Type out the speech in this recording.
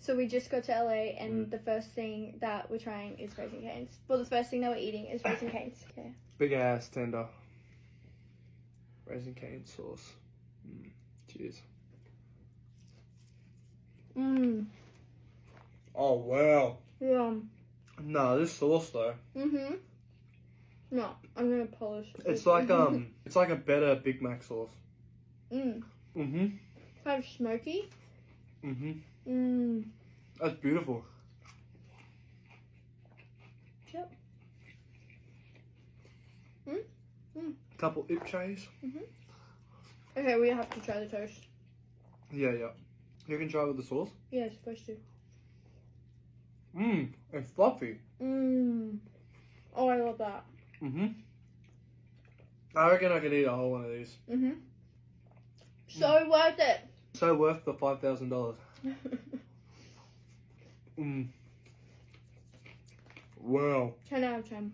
So we just got to LA, and the first thing that we're trying is Raising Cane's. Well, the first thing that we're eating is Raising Cane's. Okay. Big ass tender. Raising Cane sauce. Cheers. Mmm. Oh wow. Yum. No, this sauce though. Mhm. No, I'm gonna polish. It's like it's like a better Big Mac sauce. Mmm. Mhm. Kind of smoky. Mhm. Mmm. That's beautiful. Yep. Couple ipchays. Okay, we have to try the toast. Yeah. You can try with the sauce. Yeah, it's supposed to. It's fluffy. Mmm. Oh, I love that. I reckon I could eat a whole one of these. So worth it. So worth the $5,000. Wow. 10 out of 10.